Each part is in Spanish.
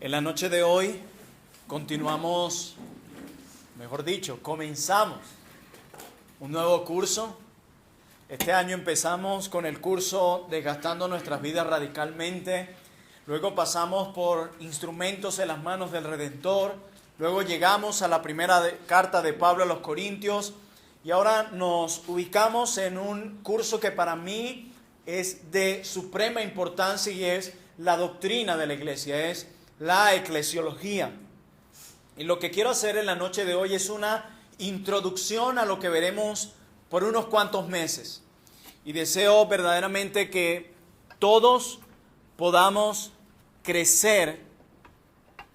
En la noche de hoy comenzamos un nuevo curso. Este año empezamos con el curso Desgastando nuestras vidas radicalmente. Luego pasamos por Instrumentos en las manos del Redentor. Luego llegamos a la primera carta de Pablo a los Corintios. Y ahora nos ubicamos en un curso que para mí es de suprema importancia y es la doctrina de la iglesia, es la eclesiología. Y lo que quiero hacer en la noche de hoy es una introducción a lo que veremos por unos cuantos meses. Y deseo verdaderamente que todos podamos crecer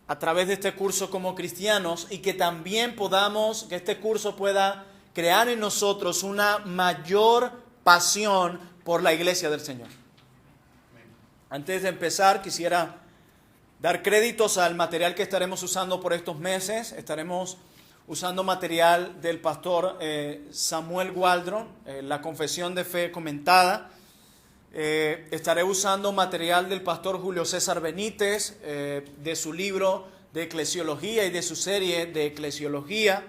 a través de este curso como cristianos y que también que este curso pueda crear en nosotros una mayor pasión por la iglesia del Señor. Antes de empezar, quisiera dar créditos al material que estaremos usando por estos meses. Estaremos usando material del pastor Samuel Waldron, la Confesión de Fe comentada. Estaré usando material del pastor Julio César Benítez, de su libro de eclesiología y de su serie de eclesiología.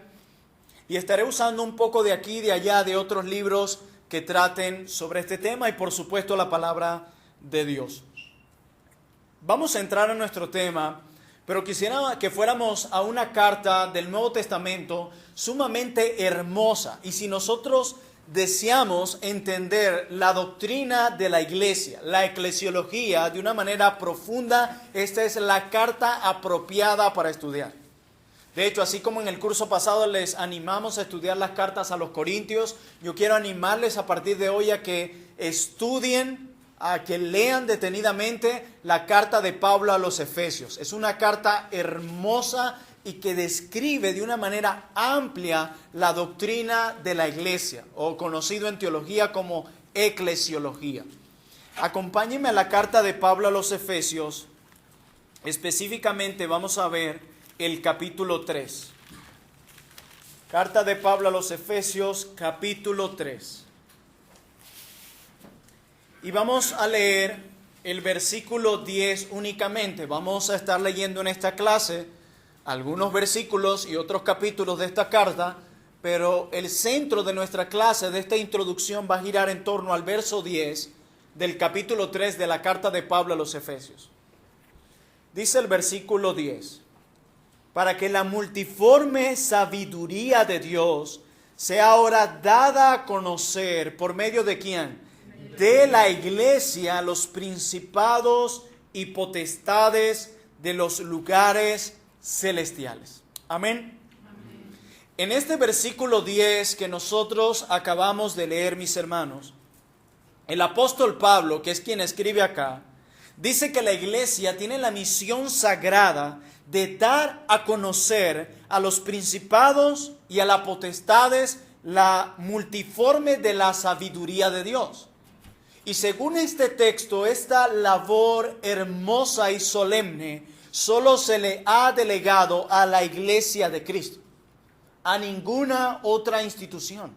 Y estaré usando un poco de aquí y de allá de otros libros que traten sobre este tema y por supuesto la palabra de Dios. Vamos a entrar en nuestro tema, pero quisiera que fuéramos a una carta del Nuevo Testamento sumamente hermosa. Y si nosotros deseamos entender la doctrina de la iglesia, la eclesiología, de una manera profunda, esta es la carta apropiada para estudiar. De hecho, así como en el curso pasado les animamos a estudiar las cartas a los Corintios, yo quiero animarles a partir de hoy a que estudien, a que lean detenidamente la carta de Pablo a los Efesios. Es una carta hermosa y que describe de una manera amplia la doctrina de la iglesia, o conocido en teología como eclesiología. Acompáñenme a la carta de Pablo a los Efesios. Específicamente vamos a ver el capítulo 3. Carta de Pablo a los Efesios, capítulo 3. Y vamos a leer el versículo 10 únicamente. Vamos a estar leyendo en esta clase algunos versículos y otros capítulos de esta carta, pero el centro de nuestra clase, de esta introducción, va a girar en torno al verso 10 del capítulo 3 de la carta de Pablo a los Efesios. Dice el versículo 10: para que la multiforme sabiduría de Dios sea ahora dada a conocer por medio de ¿quién? De la iglesia, los principados y potestades de los lugares celestiales. Amén. Amén. En este versículo 10 que nosotros acabamos de leer, mis hermanos, el apóstol Pablo, que es quien escribe acá, dice que la iglesia tiene la misión sagrada de dar a conocer a los principados y a las potestades la multiforme de la sabiduría de Dios. Y según este texto, esta labor hermosa y solemne solo se le ha delegado a la iglesia de Cristo, a ninguna otra institución.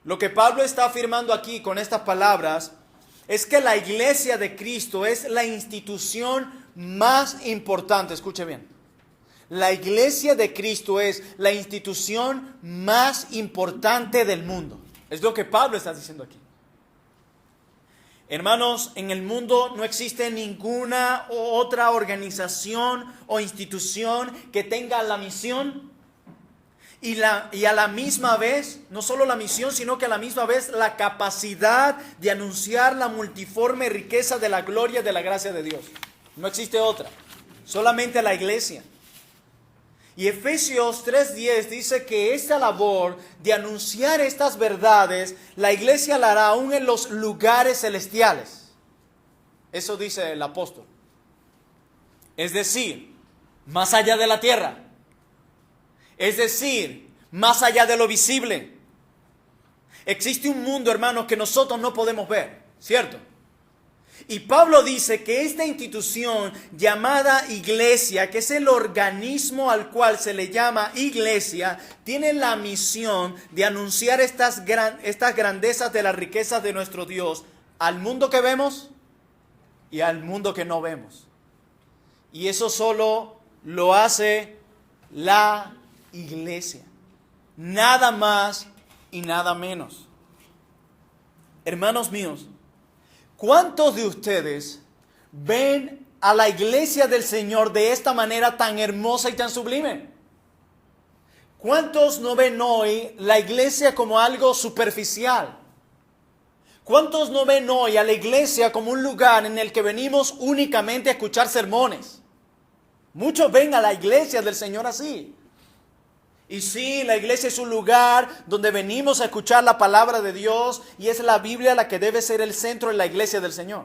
Lo que Pablo está afirmando aquí con estas palabras es que la iglesia de Cristo es la institución más importante. Escuche bien. La iglesia de Cristo es la institución más importante del mundo. Es lo que Pablo está diciendo aquí. Hermanos, en el mundo no existe ninguna otra organización o institución que tenga la misión y a la misma vez, no solo la misión, sino que a la misma vez la capacidad de anunciar la multiforme riqueza de la gloria y de la gracia de Dios. No existe otra, solamente la iglesia. Y Efesios 3:10 dice que esta labor de anunciar estas verdades, la iglesia la hará aún en los lugares celestiales. Eso dice el apóstol. Es decir, más allá de la tierra. Es decir, más allá de lo visible. Existe un mundo, hermanos, que nosotros no podemos ver, ¿cierto? Y Pablo dice que esta institución llamada iglesia, que es el organismo al cual se le llama iglesia, tiene la misión de anunciar estas grandezas de las riquezas de nuestro Dios al mundo que vemos y al mundo que no vemos. Y eso solo lo hace la iglesia. Nada más y nada menos. Hermanos míos, ¿cuántos de ustedes ven a la iglesia del Señor de esta manera tan hermosa y tan sublime? ¿Cuántos no ven hoy la iglesia como algo superficial? ¿Cuántos no ven hoy a la iglesia como un lugar en el que venimos únicamente a escuchar sermones? Muchos ven a la iglesia del Señor así. Y sí, la iglesia es un lugar donde venimos a escuchar la palabra de Dios y es la Biblia la que debe ser el centro de la iglesia del Señor.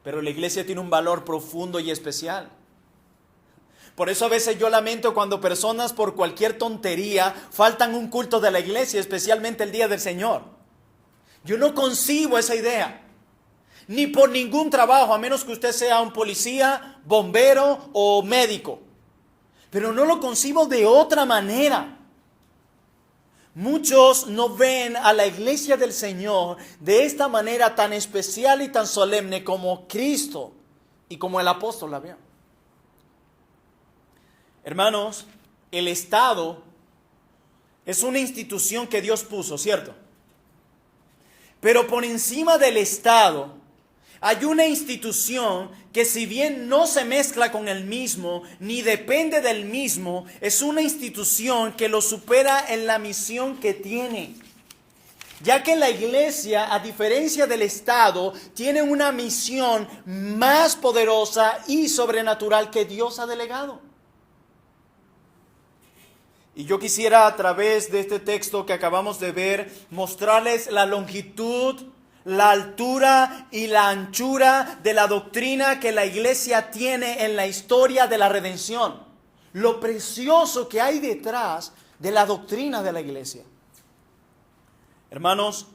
Pero la iglesia tiene un valor profundo y especial. Por eso a veces yo lamento cuando personas por cualquier tontería faltan un culto de la iglesia, especialmente el día del Señor. Yo no concibo esa idea. Ni por ningún trabajo, a menos que usted sea un policía, bombero o médico. Pero no lo concibo de otra manera. Muchos no ven a la iglesia del Señor de esta manera tan especial y tan solemne como Cristo y como el apóstol la vio. Hermanos, el Estado es una institución que Dios puso, ¿cierto? Pero por encima del Estado hay una institución que, si bien no se mezcla con el mismo, ni depende del mismo, es una institución que lo supera en la misión que tiene. Ya que la iglesia, a diferencia del Estado, tiene una misión más poderosa y sobrenatural que Dios ha delegado. Y yo quisiera, a través de este texto que acabamos de ver, mostrarles la longitud, la altura y la anchura de la doctrina que la iglesia tiene en la historia de la redención. Lo precioso que hay detrás de la doctrina de la iglesia. Hermanos,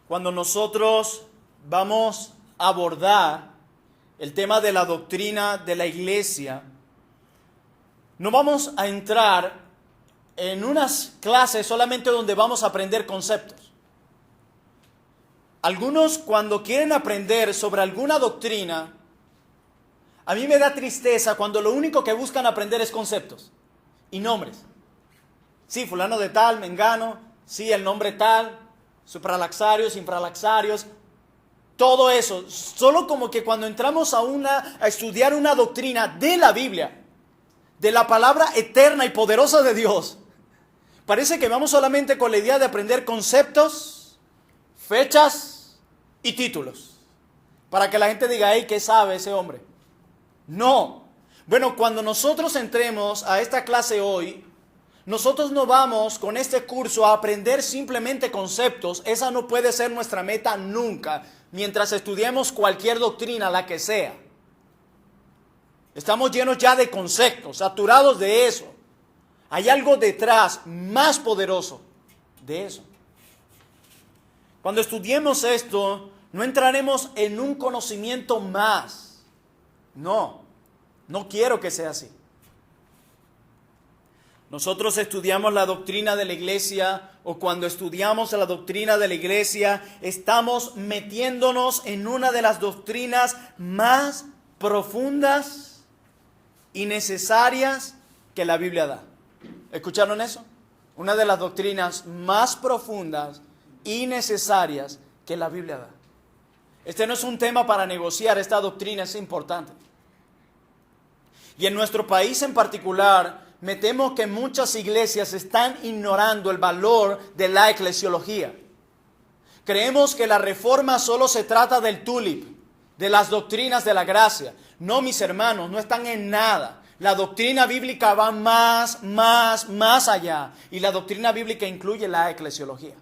cuando nosotros vamos a abordar el tema de la doctrina de la iglesia, no vamos a entrar en unas clases solamente donde vamos a aprender conceptos. Algunos, cuando quieren aprender sobre alguna doctrina, a mí me da tristeza cuando lo único que buscan aprender es conceptos y nombres. Sí, fulano de tal, mengano, sí, el nombre tal, supralaxarios, infralaxarios, todo eso. Solo como que cuando entramos a estudiar una doctrina de la Biblia, de la palabra eterna y poderosa de Dios, parece que vamos solamente con la idea de aprender conceptos, fechas y títulos, para que la gente diga, hey, ¿qué sabe ese hombre? No. Bueno, cuando nosotros entremos a esta clase hoy, nosotros no vamos con este curso a aprender simplemente conceptos. Esa no puede ser nuestra meta nunca, mientras estudiemos cualquier doctrina, la que sea. Estamos llenos ya de conceptos, saturados de eso. Hay algo detrás más poderoso de eso. Cuando estudiemos esto, no entraremos en un conocimiento más. No quiero que sea así. Nosotros estudiamos la doctrina de la iglesia, o cuando estudiamos la doctrina de la iglesia, estamos metiéndonos en una de las doctrinas más profundas y necesarias que la Biblia da. ¿Escucharon eso? Una de las doctrinas más profundas y necesarias que la Biblia da. Este no es un tema para negociar, esta doctrina es importante. Y en nuestro país en particular, me temo que muchas iglesias están ignorando el valor de la eclesiología. Creemos que la reforma solo se trata del tulip, de las doctrinas de la gracia. No, mis hermanos, no están en nada. La doctrina bíblica va más allá. Y la doctrina bíblica incluye la eclesiología.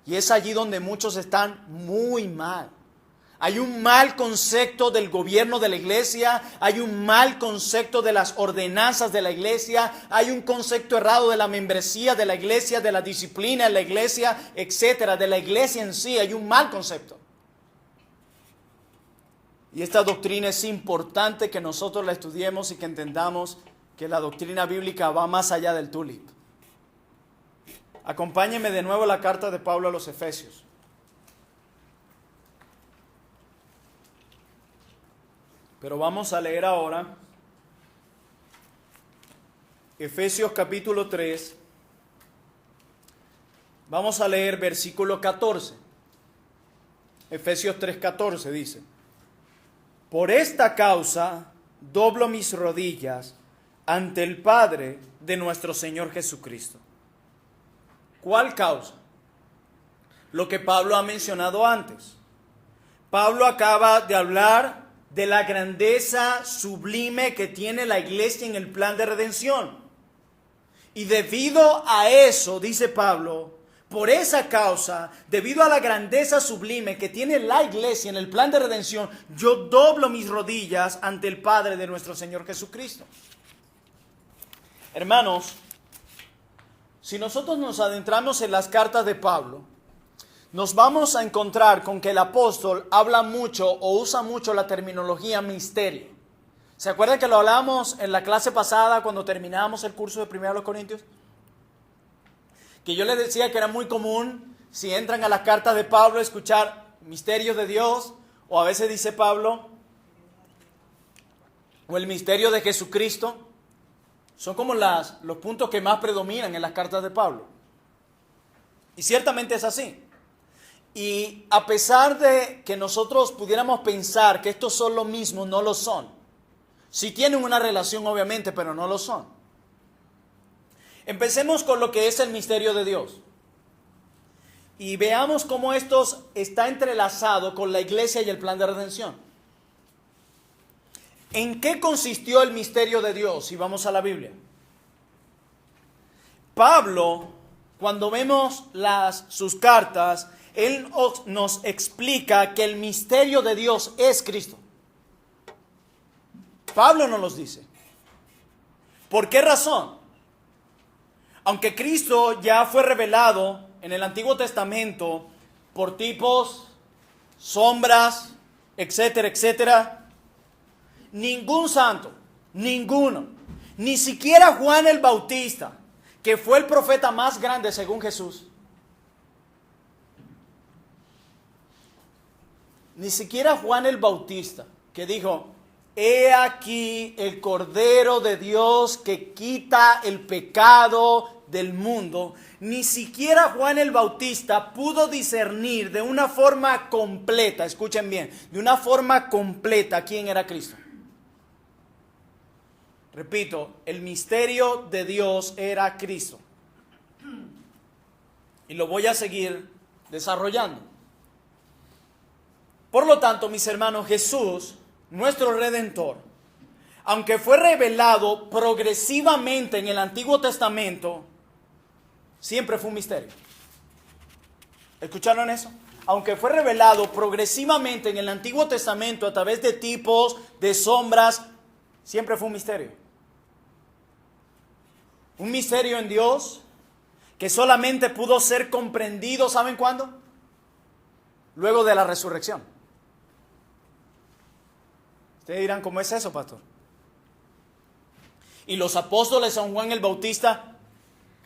Y es allí donde muchos están muy mal. Hay un mal concepto del gobierno de la iglesia, hay un mal concepto de las ordenanzas de la iglesia, hay un concepto errado de la membresía de la iglesia, de la disciplina de la iglesia, etcétera, de la iglesia en sí, hay un mal concepto. Y esta doctrina es importante que nosotros la estudiemos y que entendamos que la doctrina bíblica va más allá del tulip. Acompáñenme de nuevo a la carta de Pablo a los Efesios. Pero vamos a leer ahora Efesios capítulo 3. Vamos a leer versículo 14. Efesios 3:14 dice: por esta causa doblo mis rodillas ante el Padre de nuestro Señor Jesucristo. ¿Cuál causa? Lo que Pablo ha mencionado antes. Pablo acaba de hablar de la grandeza sublime que tiene la iglesia en el plan de redención. Y debido a eso, dice Pablo, por esa causa, debido a la grandeza sublime que tiene la iglesia en el plan de redención, yo doblo mis rodillas ante el Padre de nuestro Señor Jesucristo. Hermanos, si nosotros nos adentramos en las cartas de Pablo, nos vamos a encontrar con que el apóstol habla mucho o usa mucho la terminología misterio. ¿Se acuerdan que lo hablábamos en la clase pasada cuando terminábamos el curso de 1 Corintios? Que yo les decía que era muy común, si entran a las cartas de Pablo, escuchar misterios de Dios, o a veces dice Pablo, o el misterio de Jesucristo. Son como los puntos que más predominan en las cartas de Pablo. Y ciertamente es así. Y a pesar de que nosotros pudiéramos pensar que estos son lo mismo, no lo son. Sí tienen una relación obviamente, pero no lo son. Empecemos con lo que es el misterio de Dios. Y veamos cómo esto está entrelazado con la iglesia y el plan de redención. ¿En qué consistió el misterio de Dios? Si vamos a la Biblia. Pablo, cuando vemos sus cartas, él nos explica que el misterio de Dios es Cristo. Pablo nos los dice. ¿Por qué razón? Aunque Cristo ya fue revelado en el Antiguo Testamento por tipos, sombras, etcétera, etcétera, ningún santo, ninguno, ni siquiera Juan el Bautista, que fue el profeta más grande según Jesús, ni siquiera Juan el Bautista, que dijo, he aquí el Cordero de Dios que quita el pecado del mundo, ni siquiera Juan el Bautista pudo discernir de una forma completa, escuchen bien, de una forma completa quién era Cristo. Repito, el misterio de Dios era Cristo. Y lo voy a seguir desarrollando. Por lo tanto, mis hermanos, Jesús, nuestro Redentor, aunque fue revelado progresivamente en el Antiguo Testamento, siempre fue un misterio. ¿Escucharon eso? Aunque fue revelado progresivamente en el Antiguo Testamento a través de tipos, de sombras, siempre fue un misterio. Un misterio en Dios que solamente pudo ser comprendido, ¿saben cuándo? Luego de la resurrección. Ustedes dirán, ¿cómo es eso, pastor? Y los apóstoles, San Juan el Bautista,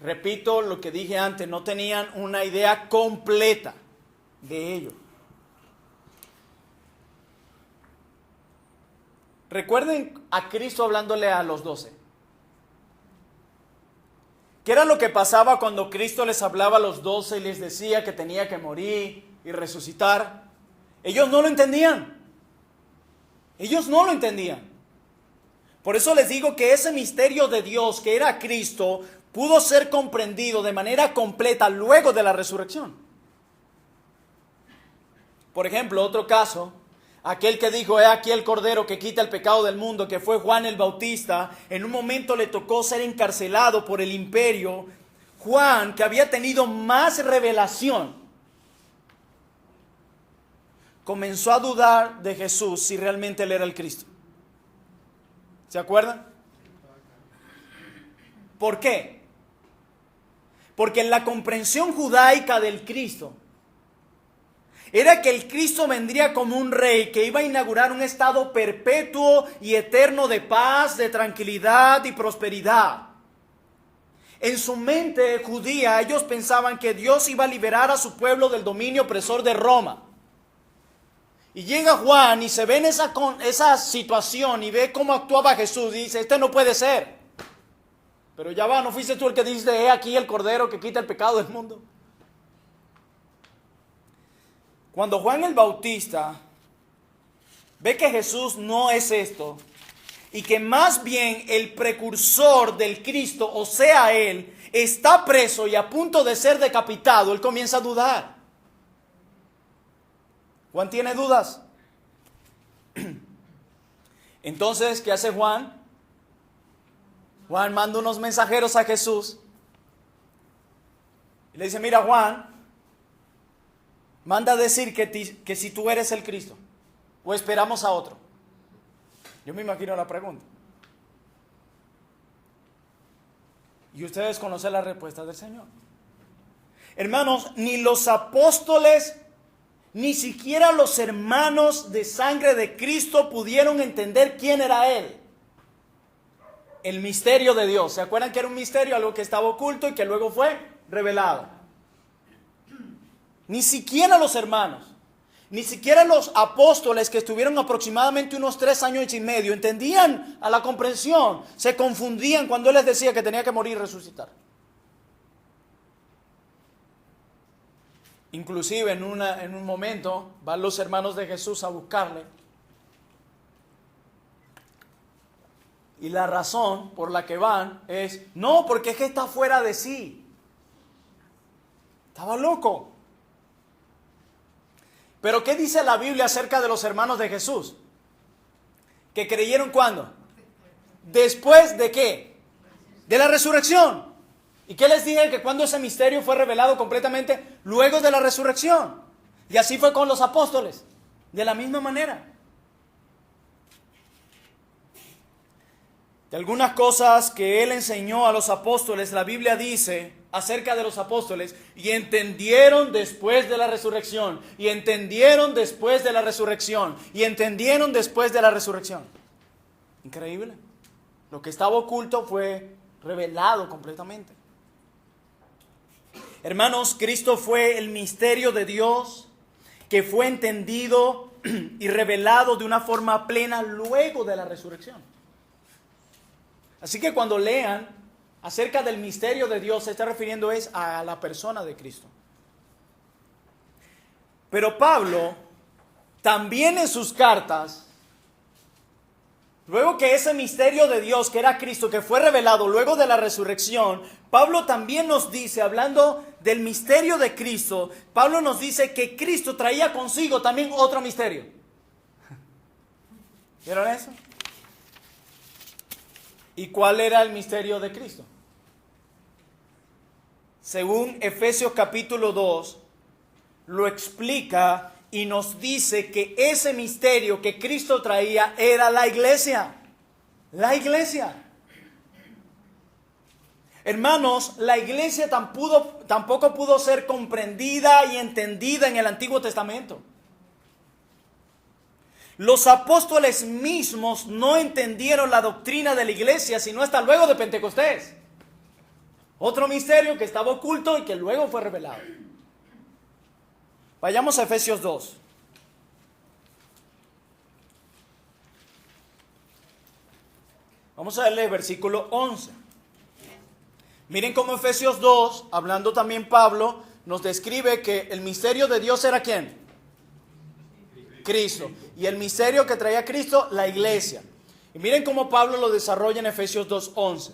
repito lo que dije antes, no tenían una idea completa de ello. Recuerden a Cristo hablándole a los 12. ¿Qué era lo que pasaba cuando Cristo les hablaba a los 12 y les decía que tenía que morir y resucitar? Ellos no lo entendían. Ellos no lo entendían. Por eso les digo que ese misterio de Dios, que era Cristo, pudo ser comprendido de manera completa luego de la resurrección. Por ejemplo, otro caso, aquel que dijo, he aquí el Cordero que quita el pecado del mundo, que fue Juan el Bautista, en un momento le tocó ser encarcelado por el imperio. Juan, que había tenido más revelación, comenzó a dudar de Jesús si realmente él era el Cristo. ¿Se acuerdan? ¿Por qué? Porque en la comprensión judaica del Cristo, era que el Cristo vendría como un rey que iba a inaugurar un estado perpetuo y eterno de paz, de tranquilidad y prosperidad. En su mente judía, ellos pensaban que Dios iba a liberar a su pueblo del dominio opresor de Roma. Y llega Juan y se ve en esa situación y ve cómo actuaba Jesús y dice, este no puede ser. Pero ya va, ¿no fuiste tú el que dice, he aquí el Cordero que quita el pecado del mundo? Cuando Juan el Bautista ve que Jesús no es esto, y que más bien el precursor del Cristo, o sea él, está preso y a punto de ser decapitado, él comienza a dudar. Juan tiene dudas. Entonces, ¿qué hace Juan? Juan manda unos mensajeros a Jesús y le dice, mira Juan, manda a decir que si tú eres el Cristo o esperamos a otro. Yo me imagino la pregunta. Y ustedes conocen la respuesta del Señor. Hermanos, ni los apóstoles, ni siquiera los hermanos de sangre de Cristo pudieron entender quién era Él. El misterio de Dios. ¿Se acuerdan que era un misterio? Algo que estaba oculto y que luego fue revelado. Ni siquiera los hermanos, ni siquiera los apóstoles, que estuvieron aproximadamente unos 3 años y medio, entendían a la comprensión. Se confundían cuando Él les decía que tenía que morir y resucitar. Inclusive en un momento van los hermanos de Jesús a buscarle. Y la razón por la que van es, no, porque es que está fuera de sí. Estaba loco. Pero ¿qué dice la Biblia acerca de los hermanos de Jesús? ¿Que creyeron cuándo? ¿Después de qué? De la resurrección. ¿Y qué les dije? Que cuando ese misterio fue revelado completamente luego de la resurrección. Y así fue con los apóstoles. De la misma manera. De algunas cosas que Él enseñó a los apóstoles, la Biblia dice acerca de los apóstoles, y entendieron después de la resurrección, y entendieron después de la resurrección, y entendieron después de la resurrección. Increíble. Lo que estaba oculto fue revelado completamente. Hermanos, Cristo fue el misterio de Dios que fue entendido y revelado de una forma plena luego de la resurrección. Así que cuando lean acerca del misterio de Dios, se está refiriendo es a la persona de Cristo. Pero Pablo, también en sus cartas, luego que ese misterio de Dios, que era Cristo, que fue revelado luego de la resurrección, Pablo también nos dice, hablando del misterio de Cristo, Pablo nos dice que Cristo traía consigo también otro misterio. ¿Vieron eso? ¿Y cuál era el misterio de Cristo? Según Efesios capítulo 2, lo explica y nos dice que ese misterio que Cristo traía era la iglesia. La iglesia. Hermanos, la iglesia tampoco pudo ser comprendida y entendida en el Antiguo Testamento. Los apóstoles mismos no entendieron la doctrina de la iglesia sino hasta luego de Pentecostés. Otro misterio que estaba oculto y que luego fue revelado. Vayamos a Efesios 2. Vamos a leer el versículo 11. Miren cómo Efesios 2, hablando también Pablo, nos describe que el misterio de Dios era ¿quién? Cristo. Y el misterio que traía Cristo, la iglesia. Y miren cómo Pablo lo desarrolla en Efesios 2:11.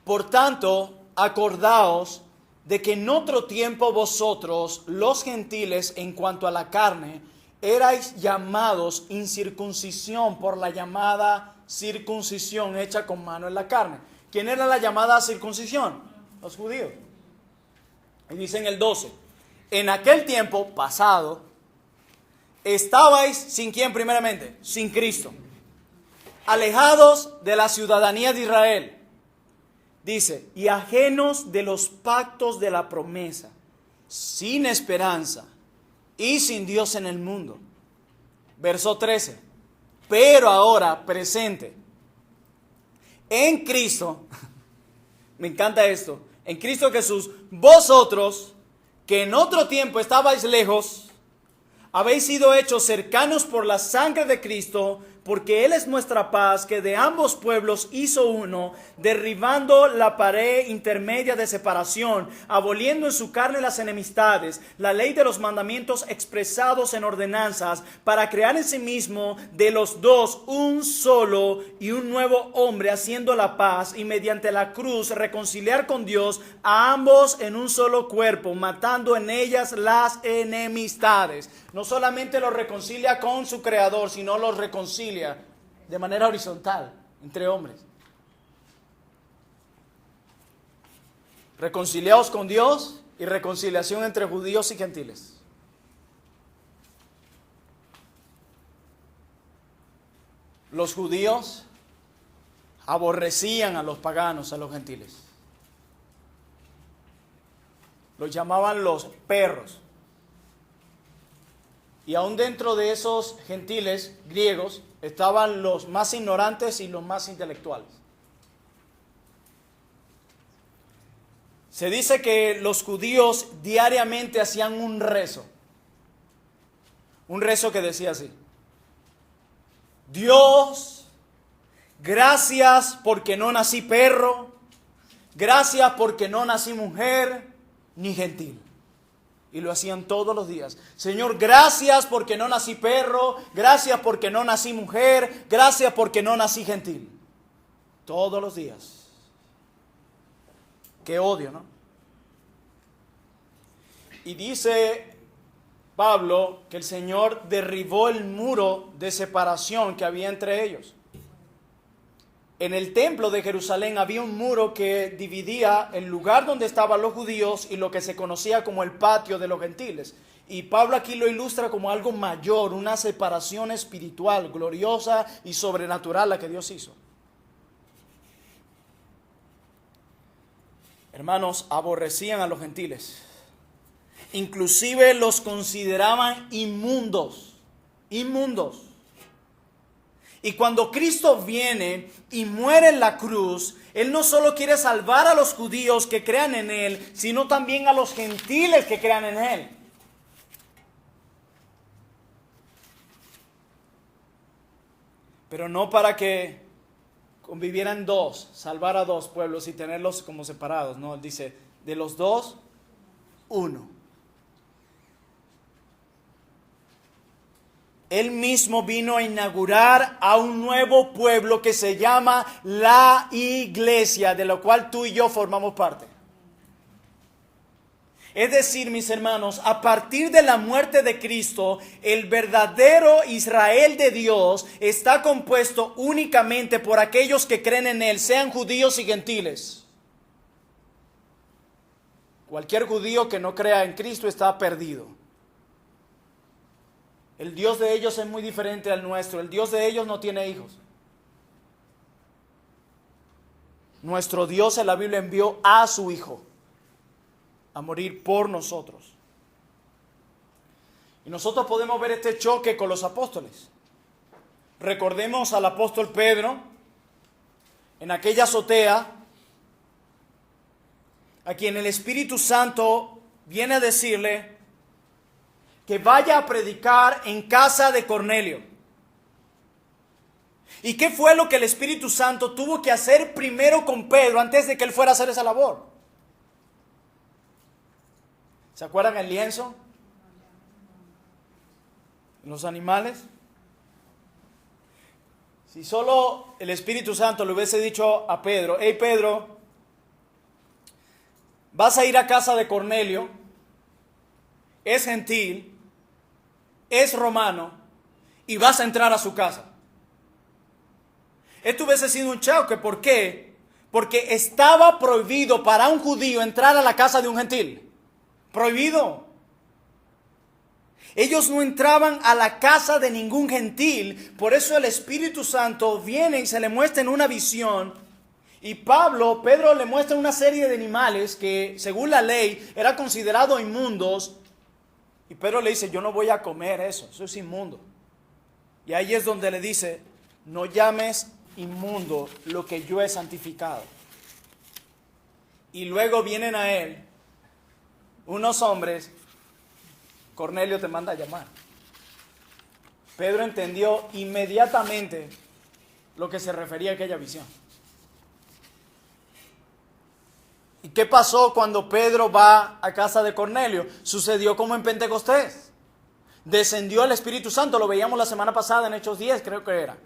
Por tanto, acordaos de que en otro tiempo vosotros, los gentiles, en cuanto a la carne, erais llamados incircuncisión por la llamada circuncisión hecha con mano en la carne. ¿Quién era la llamada circuncisión? Los judíos. Y dice en el 12, en aquel tiempo pasado, estabais sin quién primeramente, sin Cristo, alejados de la ciudadanía de Israel. Dice, y ajenos de los pactos de la promesa, sin esperanza y sin Dios en el mundo. Verso 13, pero ahora presente, en Cristo, me encanta esto, en Cristo Jesús, vosotros que en otro tiempo estabais lejos, habéis sido hechos cercanos por la sangre de Cristo, porque Él es nuestra paz, que de ambos pueblos hizo uno, derribando la pared intermedia de separación, aboliendo en su carne las enemistades, la ley de los mandamientos expresados en ordenanzas, para crear en sí mismo de los dos un solo y un nuevo hombre, haciendo la paz, y mediante la cruz reconciliar con Dios a ambos en un solo cuerpo, matando en ellas las enemistades. No solamente los reconcilia con su Creador, sino los reconcilia de manera horizontal entre hombres. Reconciliados con Dios y reconciliación entre judíos y gentiles. Los judíos aborrecían a los paganos, a los gentiles. Los llamaban los perros. Y aún dentro de esos gentiles griegos estaban los más ignorantes y los más intelectuales. Se dice que los judíos diariamente hacían un rezo que decía así: Dios, gracias porque no nací perro, gracias porque no nací mujer ni gentil. Y lo hacían todos los días. Señor, gracias porque no nací perro, gracias porque no nací mujer, gracias porque no nací gentil. Todos los días. Qué odio, ¿no? Y dice Pablo que el Señor derribó el muro de separación que había entre ellos. En el templo de Jerusalén había un muro que dividía el lugar donde estaban los judíos y lo que se conocía como el patio de los gentiles. Y Pablo aquí lo ilustra como algo mayor, una separación espiritual, gloriosa y sobrenatural la que Dios hizo. Hermanos, aborrecían a los gentiles. Inclusive los consideraban inmundos. Inmundos. Y cuando Cristo viene y muere en la cruz, Él no solo quiere salvar a los judíos que crean en Él, sino también a los gentiles que crean en Él. Pero no para que convivieran dos, salvar a dos pueblos y tenerlos como separados. No, Él dice, de los dos, uno. Él mismo vino a inaugurar a un nuevo pueblo que se llama la Iglesia, de la cual tú y yo formamos parte. Es decir, mis hermanos, a partir de la muerte de Cristo, el verdadero Israel de Dios está compuesto únicamente por aquellos que creen en Él, sean judíos y gentiles. Cualquier judío que no crea en Cristo está perdido. El Dios de ellos es muy diferente al nuestro. El Dios de ellos no tiene hijos. Nuestro Dios en la Biblia envió a su Hijo a morir por nosotros. Y nosotros podemos ver este choque con los apóstoles. Recordemos al apóstol Pedro en aquella azotea, a quien el Espíritu Santo viene a decirle que vaya a predicar en casa de Cornelio. ¿Y qué fue lo que el Espíritu Santo tuvo que hacer primero con Pedro antes de que él fuera a hacer esa labor? ¿Se acuerdan el lienzo? ¿Los animales? Si solo el Espíritu Santo le hubiese dicho a Pedro: hey Pedro, vas a ir a casa de Cornelio, es gentil, es romano, y vas a entrar a su casa. Esto hubiese sido un choque. ¿Por qué? Porque estaba prohibido para un judío entrar a la casa de un gentil. Prohibido. Ellos no entraban a la casa de ningún gentil. Por eso el Espíritu Santo viene y se le muestra en una visión. Y Pedro le muestra una serie de animales que según la ley eran considerados inmundos. Y Pedro le dice: yo no voy a comer eso es inmundo. Y ahí es donde le dice: no llames inmundo lo que yo he santificado. Y luego vienen a él unos hombres. Cornelio te manda a llamar. Pedro entendió inmediatamente lo que se refería a aquella visión. ¿Y qué pasó cuando Pedro va a casa de Cornelio? Sucedió como en Pentecostés. Descendió el Espíritu Santo, lo veíamos la semana pasada en Hechos 10, creo que era.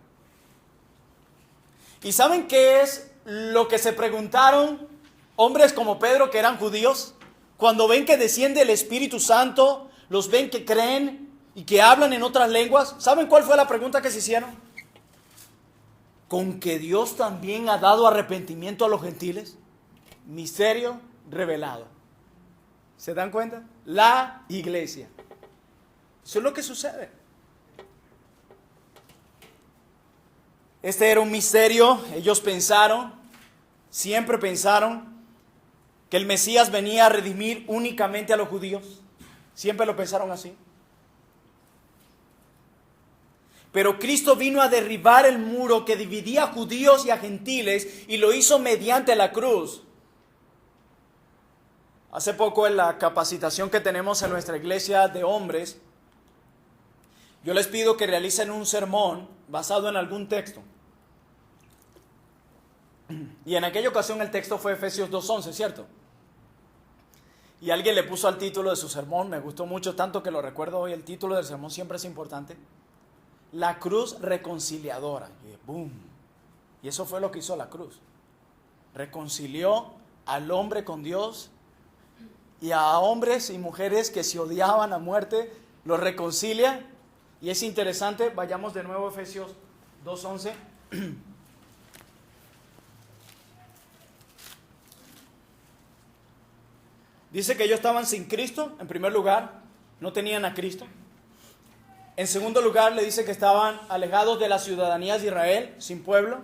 ¿Y saben qué es lo que se preguntaron hombres como Pedro, que eran judíos? Cuando ven que desciende el Espíritu Santo, los ven que creen y que hablan en otras lenguas. ¿Saben cuál fue la pregunta que se hicieron? ¿Con que Dios también ha dado arrepentimiento a los gentiles? Misterio revelado. ¿Se dan cuenta? La iglesia. Eso es lo que sucede. Este era un misterio. Ellos pensaron, siempre pensaron, que el Mesías venía a redimir únicamente a los judíos. Siempre lo pensaron así. Pero Cristo vino a derribar el muro que dividía a judíos y a gentiles y lo hizo mediante la cruz. Hace poco en la capacitación que tenemos en nuestra iglesia de hombres, yo les pido que realicen un sermón basado en algún texto. Y en aquella ocasión el texto fue Efesios 2:11, ¿cierto? Y alguien le puso al título de su sermón, me gustó mucho, tanto que lo recuerdo hoy, el título del sermón siempre es importante. La cruz reconciliadora. Y boom. Y eso fue lo que hizo la cruz. Reconcilió al hombre con Dios y a hombres y mujeres que se odiaban a muerte, los reconcilia. Y es interesante, vayamos de nuevo a Efesios 2:11. Dice que ellos estaban sin Cristo, en primer lugar, no tenían a Cristo. En segundo lugar, le dice que estaban alejados de la ciudadanía de Israel, sin pueblo,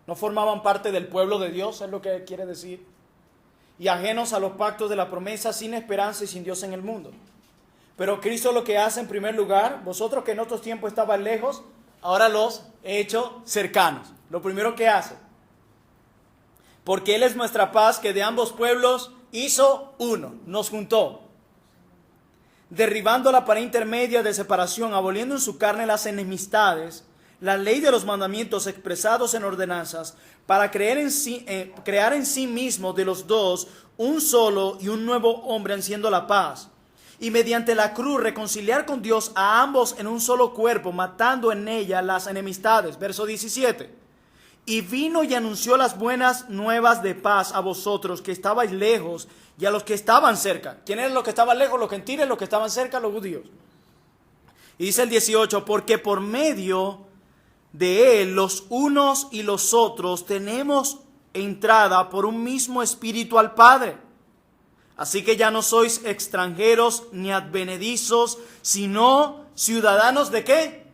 no formaban parte del pueblo de Dios, es lo que quiere decir. Y ajenos a los pactos de la promesa, sin esperanza y sin Dios en el mundo. Pero Cristo lo que hace en primer lugar, vosotros que en otros tiempos estaban lejos, ahora los he hecho cercanos. Lo primero que hace, porque Él es nuestra paz, que de ambos pueblos hizo uno, nos juntó, derribando la pared intermedia de separación, aboliendo en su carne las enemistades, la ley de los mandamientos expresados en ordenanzas, para crear en sí mismo de los dos un solo y un nuevo hombre, haciendo la paz, y mediante la cruz reconciliar con Dios a ambos en un solo cuerpo, matando en ella las enemistades. Verso 17. Y vino y anunció las buenas nuevas de paz a vosotros que estabais lejos y a los que estaban cerca. ¿Quién eran los que estaban lejos? Los gentiles, los que estaban cerca, los judíos. Y dice el 18, porque por medio de Él los unos y los otros tenemos entrada por un mismo espíritu al Padre. Así que ya no sois extranjeros ni advenedizos, sino ciudadanos ¿de qué?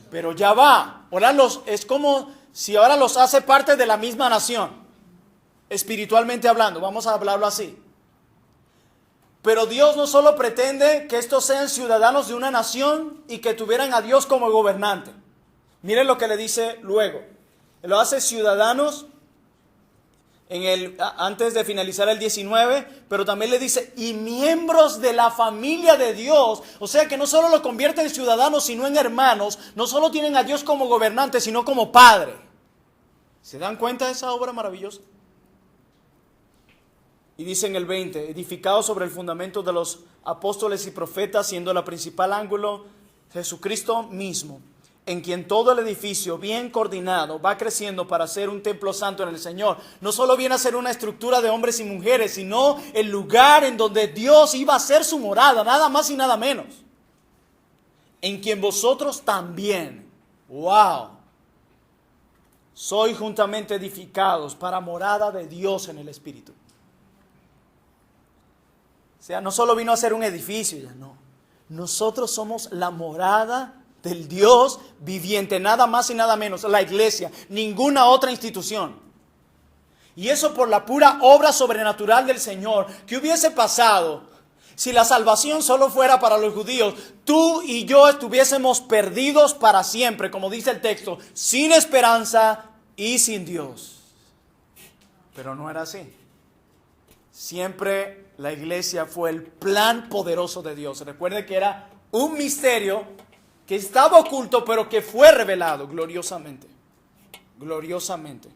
Pero ya va. Ahora es como si ahora los hace parte de la misma nación, espiritualmente hablando, vamos a hablarlo así. Pero Dios no solo pretende que estos sean ciudadanos de una nación y que tuvieran a Dios como gobernante. Miren lo que le dice luego. Lo hace ciudadanos antes de finalizar el 19, pero también le dice, y miembros de la familia de Dios. O sea que no solo lo convierte en ciudadanos, sino en hermanos. No solo tienen a Dios como gobernante, sino como Padre. ¿Se dan cuenta de esa obra maravillosa? Y dice en el 20, edificados sobre el fundamento de los apóstoles y profetas, siendo la principal ángulo Jesucristo mismo, en quien todo el edificio bien coordinado va creciendo para ser un templo santo en el Señor. No solo viene a ser una estructura de hombres y mujeres, sino el lugar en donde Dios iba a ser su morada, nada más y nada menos. En quien vosotros también, wow, sois juntamente edificados para morada de Dios en el Espíritu. O sea, no solo vino a ser un edificio, ya no. Nosotros somos la morada del Dios viviente, nada más y nada menos, la iglesia, ninguna otra institución. Y eso por la pura obra sobrenatural del Señor. ¿Qué hubiese pasado si la salvación solo fuera para los judíos? Tú y yo estuviésemos perdidos para siempre, como dice el texto, sin esperanza y sin Dios. Pero no era así. Siempre la iglesia fue el plan poderoso de Dios. Recuerde que era un misterio que estaba oculto, pero que fue revelado gloriosamente. Gloriosamente.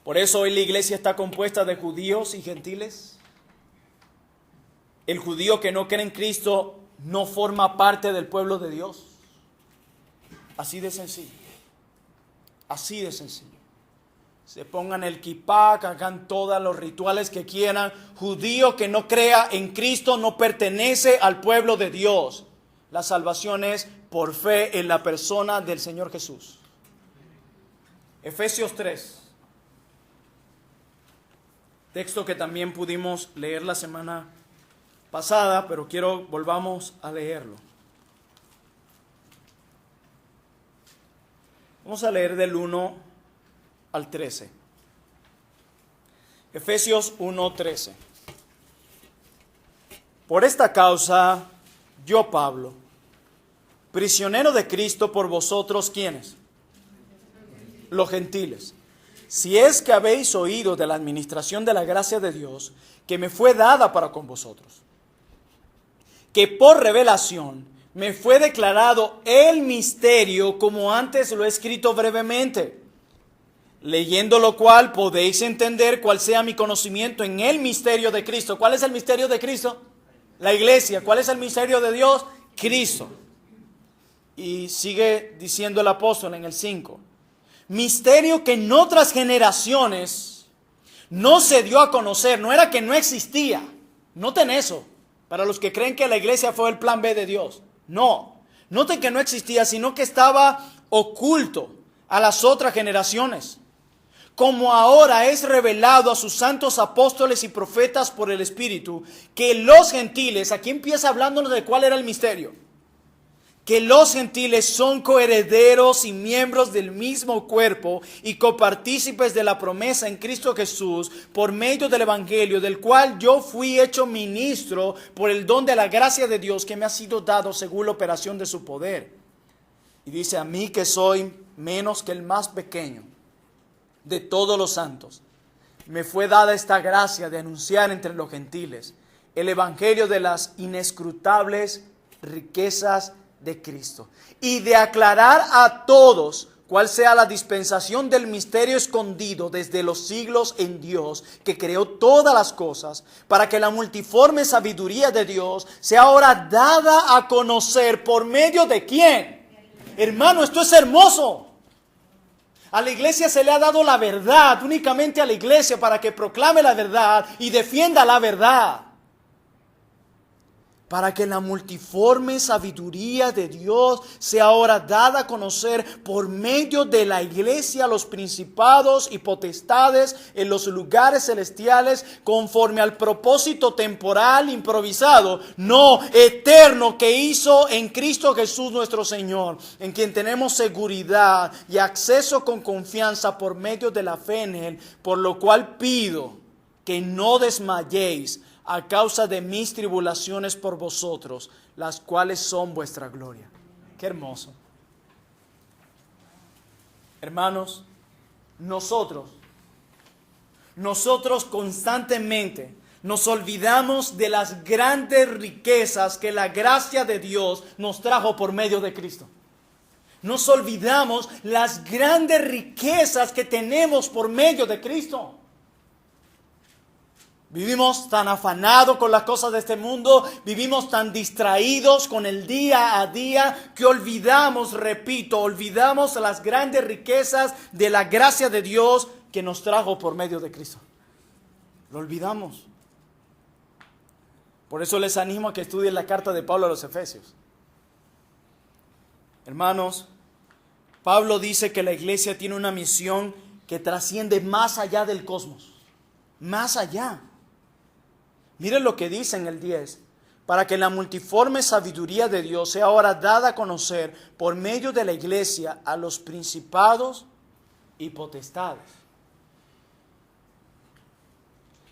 Por eso hoy la iglesia está compuesta de judíos y gentiles. El judío que no cree en Cristo no forma parte del pueblo de Dios. Así de sencillo. Así de sencillo. Se pongan el kipá, que hagan todos los rituales que quieran. Judío que no crea en Cristo no pertenece al pueblo de Dios. La salvación es por fe en la persona del Señor Jesús. Efesios 3. Texto que también pudimos leer la semana pasada, pero volvamos a leerlo. Vamos a leer del 1 al 13. Efesios 1:13. Por esta causa, yo, Pablo, prisionero de Cristo por vosotros, ¿quiénes? Los gentiles. Si es que habéis oído de la administración de la gracia de Dios, que me fue dada para con vosotros, que por revelación me fue declarado el misterio, como antes lo he escrito brevemente, leyendo lo cual podéis entender cuál sea mi conocimiento en el misterio de Cristo. ¿Cuál es el misterio de Cristo? La iglesia. ¿Cuál es el misterio de Dios? Cristo. Y sigue diciendo el apóstol en el 5. Misterio que en otras generaciones no se dio a conocer. No era que no existía. Noten eso. Para los que creen que la iglesia fue el plan B de Dios. No. Noten que no existía, sino que estaba oculto a las otras generaciones. Como ahora es revelado a sus santos apóstoles y profetas por el Espíritu, que los gentiles, aquí empieza hablándonos de cuál era el misterio, que los gentiles son coherederos y miembros del mismo cuerpo y copartícipes de la promesa en Cristo Jesús por medio del Evangelio, del cual yo fui hecho ministro por el don de la gracia de Dios que me ha sido dado según la operación de su poder. Y dice: a mí que soy menos que el más pequeño de todos los santos, me fue dada esta gracia de anunciar entre los gentiles el evangelio de las inescrutables riquezas de Cristo, y de aclarar a todos cuál sea la dispensación del misterio escondido desde los siglos en Dios, que creó todas las cosas, para que la multiforme sabiduría de Dios sea ahora dada a conocer por medio de ¿quién? Hermano, esto es hermoso. A la iglesia se le ha dado la verdad, únicamente a la iglesia, para que proclame la verdad y defienda la verdad. Para que la multiforme sabiduría de Dios sea ahora dada a conocer por medio de la iglesia a los principados y potestades en los lugares celestiales, conforme al propósito temporal improvisado, no eterno, que hizo en Cristo Jesús nuestro Señor, en quien tenemos seguridad y acceso con confianza por medio de la fe en Él, por lo cual pido que no desmayéis a causa de mis tribulaciones por vosotros, las cuales son vuestra gloria. Qué hermoso. Hermanos, nosotros constantemente nos olvidamos de las grandes riquezas que la gracia de Dios nos trajo por medio de Cristo. Nos olvidamos las grandes riquezas que tenemos por medio de Cristo. Vivimos tan afanados con las cosas de este mundo, vivimos tan distraídos con el día a día, que olvidamos las grandes riquezas de la gracia de Dios que nos trajo por medio de Cristo. Lo olvidamos. Por eso les animo a que estudien la carta de Pablo a los Efesios. Hermanos, Pablo dice que la iglesia tiene una misión que trasciende más allá del cosmos. Más allá. Miren lo que dice en el 10. Para que la multiforme sabiduría de Dios sea ahora dada a conocer por medio de la iglesia a los principados y potestades.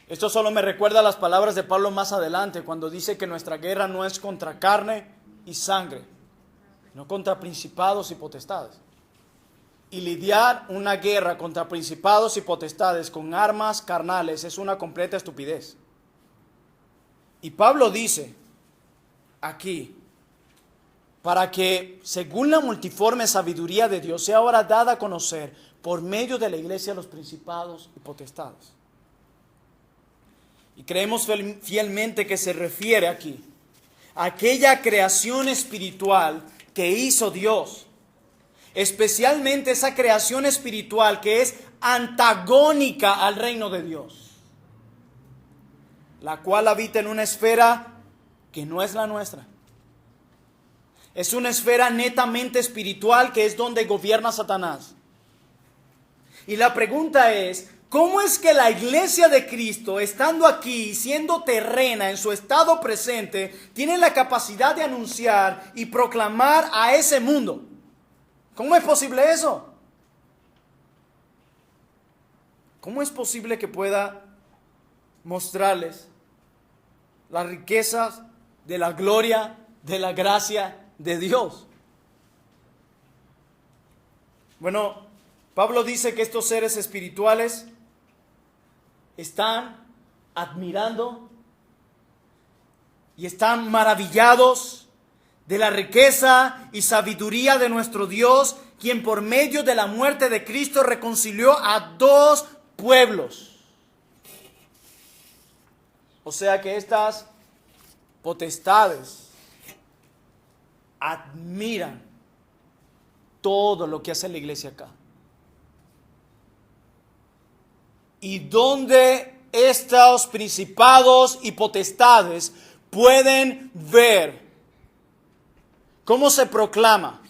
Esto solo me recuerda las palabras de Pablo más adelante, cuando dice que nuestra guerra no es contra carne y sangre, no contra principados y potestades. Y lidiar una guerra contra principados y potestades con armas carnales es una completa estupidez. Y Pablo dice aquí para que, según la multiforme sabiduría de Dios, sea ahora dada a conocer por medio de la iglesia a los principados y potestades. Y creemos fielmente que se refiere aquí a aquella creación espiritual que hizo Dios. Especialmente esa creación espiritual que es antagónica al reino de Dios, la cual habita en una esfera que no es la nuestra. Es una esfera netamente espiritual que es donde gobierna Satanás. Y la pregunta es, ¿cómo es que la iglesia de Cristo, estando aquí y siendo terrena en su estado presente, tiene la capacidad de anunciar y proclamar a ese mundo? ¿Cómo es posible eso? ¿Cómo es posible que pueda mostrarles las riquezas de la gloria, de la gracia de Dios? Bueno, Pablo dice que estos seres espirituales están admirando y están maravillados de la riqueza y sabiduría de nuestro Dios, quien por medio de la muerte de Cristo reconcilió a dos pueblos. O sea que estas potestades admiran todo lo que hace la iglesia acá. Y donde estos principados y potestades pueden ver cómo se proclama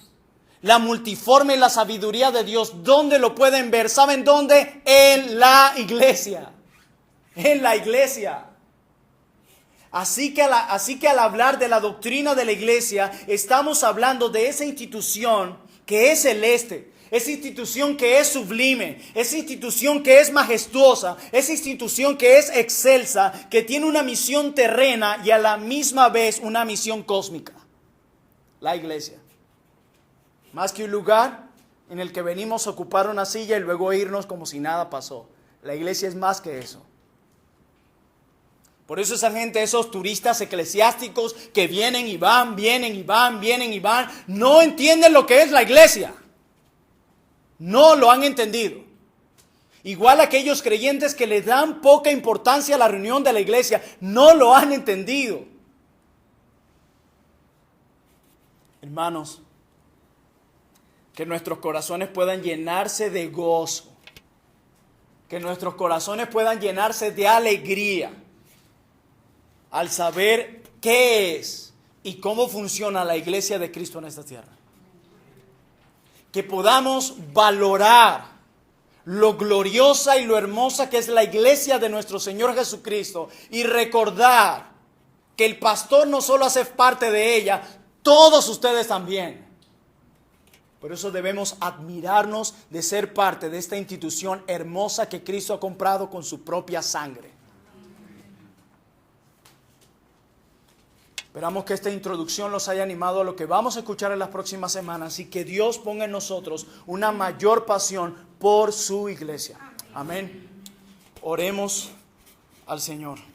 la multiforme y la sabiduría de Dios, ¿dónde lo pueden ver? ¿Saben dónde? En la iglesia. En la iglesia. Así que al hablar de la doctrina de la iglesia, estamos hablando de esa institución que es celeste, esa institución que es sublime, esa institución que es majestuosa, esa institución que es excelsa, que tiene una misión terrena y a la misma vez una misión cósmica. La iglesia. Más que un lugar en el que venimos a ocupar una silla y luego irnos como si nada pasó. La iglesia es más que eso. Por eso esa gente, esos turistas eclesiásticos que vienen y van, vienen y van, vienen y van, no entienden lo que es la iglesia. No lo han entendido. Igual aquellos creyentes que le dan poca importancia a la reunión de la iglesia, no lo han entendido. Hermanos, que nuestros corazones puedan llenarse de gozo, que nuestros corazones puedan llenarse de alegría al saber qué es y cómo funciona la iglesia de Cristo en esta tierra. Que podamos valorar lo gloriosa y lo hermosa que es la iglesia de nuestro Señor Jesucristo y recordar que el pastor no solo hace parte de ella, todos ustedes también. Por eso debemos admirarnos de ser parte de esta institución hermosa que Cristo ha comprado con su propia sangre. Esperamos que esta introducción los haya animado a lo que vamos a escuchar en las próximas semanas y que Dios ponga en nosotros una mayor pasión por su iglesia. Amén. Oremos al Señor.